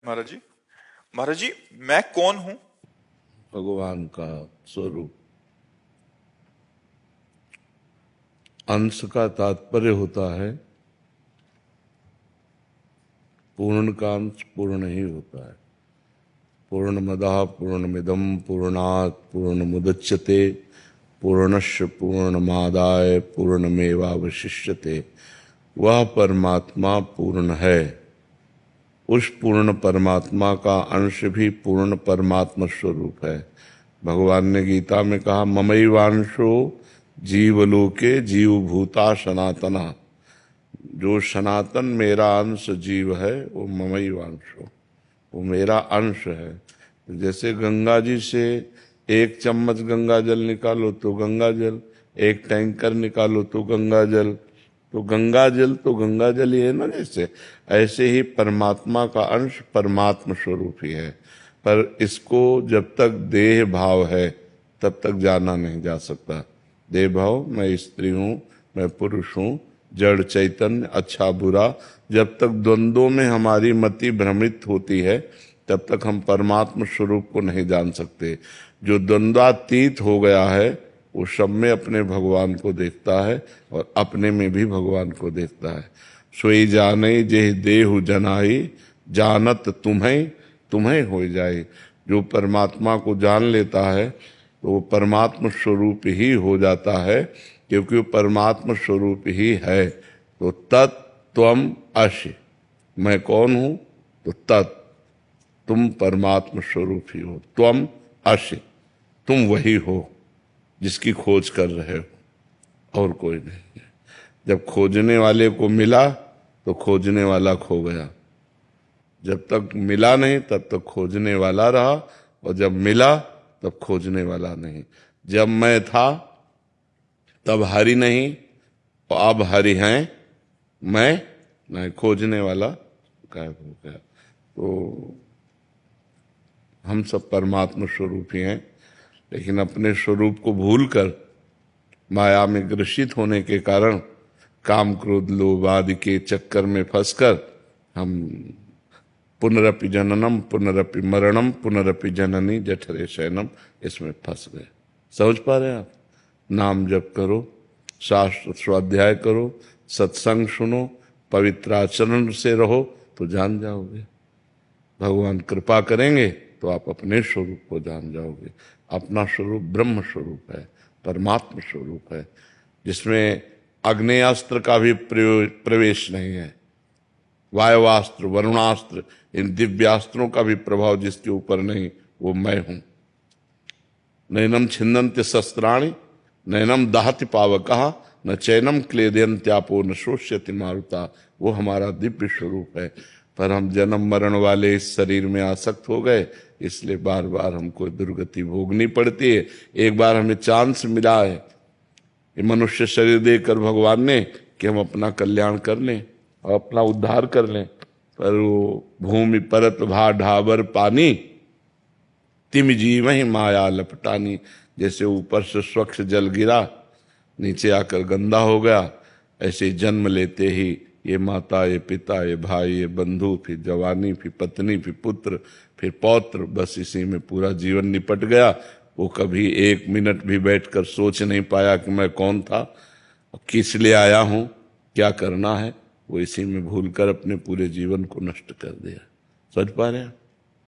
महाराज जी, महाराज जी, मैं कौन हूं? भगवान का स्वरूप। अंश का तात्पर्य होता है पूर्ण का अंश पूर्ण ही होता है। पूर्णमदः पूर्णमिदं पूर्णात् पूर्णमुदच्यते पूर्णस्य पूर्णमादाय पूर्णमेवावशिष्यते। वह परमात्मा पूर्ण है। उस पूर्ण परमात्मा का अंश भी पूर्ण परमात्मा स्वरूप है। भगवान ने गीता में कहा, ममैवांशो जीवलोके जीवभूता सनातना। जो सनातन मेरा अंश जीव है वो ममैवांशो, वो मेरा अंश है। जैसे गंगा जी से एक चम्मच गंगा जल निकालो तो गंगा जल, एक टैंकर निकालो तो गंगा जल, तो गंगा जल तो गंगा जल ही है ना। जैसे ऐसे ही परमात्मा का अंश परमात्मा स्वरूप ही है। पर इसको जब तक देह भाव है तब तक जाना नहीं जा सकता। देह भाव, मैं स्त्री हूँ, मैं पुरुष हूँ, जड़ चैतन्य, अच्छा बुरा, जब तक द्वंद्वों में हमारी मति भ्रमित होती है तब तक हम परमात्मा स्वरूप को नहीं जान सकते। जो द्वंद्वातीत हो गया है वो सब में अपने भगवान को देखता है और अपने में भी भगवान को देखता है। सोई जाने जेह देहु जनाई, जानत तुम्हें तुम्हें हो जाए। जो परमात्मा को जान लेता है तो वो परमात्मा स्वरूप ही हो जाता है, क्योंकि वो परमात्मा स्वरूप ही है। तो तत्त्वम अस्य, मैं कौन हूं? तो तत्, तुम परमात्मा स्वरूप ही हो। त्वम अस्य, तुम वही हो जिसकी खोज कर रहे हो, और कोई नहीं। जब खोजने वाले को मिला तो खोजने वाला खो गया। जब तक मिला नहीं तब तक खोजने वाला रहा, और जब मिला तब खोजने वाला नहीं। जब मैं था तब हरि नहीं, और अब हरि हैं, मैं नहीं। खोजने वाला गायब हो गया। तो हम सब परमात्मा स्वरूप ही हैं, लेकिन अपने स्वरूप को भूलकर माया में ग्रसित होने के कारण काम क्रोध लोभ आदि के चक्कर में फंसकर हम पुनरपि जननम पुनरपि मरणम पुनरपि जननी जठरे शयनम, इसमें फंस गए। समझ पा रहे हैं आप? नाम जप करो, शास्त्र स्वाध्याय करो, सत्संग सुनो, पवित्र आचरण से रहो तो जान जाओगे। भगवान कृपा करेंगे तो आप अपने स्वरूप को जान जाओगे। अपना स्वरूप ब्रह्म स्वरूप है, परमात्मा स्वरूप है, जिसमें आग्नेयास्त्र का भी प्रवेश नहीं है, वायवास्त्र वरुणास्त्र इन दिव्यास्त्रों का भी प्रभाव जिसके ऊपर नहीं, वो मैं हूं। नैनम छिन्दन्ति शस्त्राणि नैनम दाहति पावकः न चैनम क्लेदयन्त्यापो न शोष्यति मारुता। वो हमारा दिव्य स्वरूप है। पर हम जन्म मरण वाले इस शरीर में आसक्त हो गए, इसलिए बार बार हमको दुर्गति भोगनी पड़ती है। एक बार हमें चांस मिला है ये मनुष्य शरीर देकर भगवान ने कि हम अपना कल्याण कर लें और अपना उद्धार कर लें, पर वो भूमि परत भा ढाबर पानी तिम जीव ही माया लपटानी। जैसे ऊपर से स्वच्छ जल गिरा नीचे आकर गंदा हो गया, ऐसे जन्म लेते ही ये माता, ये पिता, ये भाई, ये बंधु, फिर जवानी, फिर पत्नी, फिर पुत्र, फिर पौत्र, बस इसी में पूरा जीवन निपट गया। वो कभी एक मिनट भी बैठकर सोच नहीं पाया कि मैं कौन था, किस लिए आया हूं, क्या करना है। वो इसी में भूलकर अपने पूरे जीवन को नष्ट कर दिया। समझ पा रहे हैं?